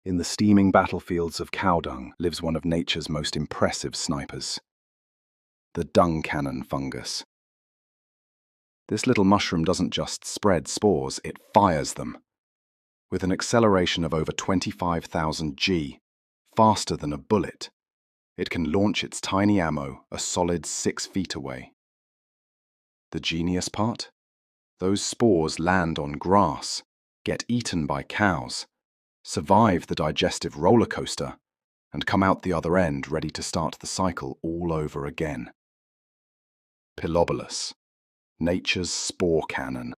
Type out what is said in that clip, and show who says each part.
Speaker 1: In the steaming battlefields of cow dung lives one of nature's most impressive snipers, the dung cannon fungus. This little mushroom doesn't just spread spores, it fires them. With an acceleration of over 25,000 G, faster than a bullet, it can launch its tiny ammo a solid 6 feet away. The genius part? Those spores land on grass, get eaten by cows, survive the digestive roller coaster, and come out the other end ready to start the cycle all over again. Pilobolus, nature's spore cannon.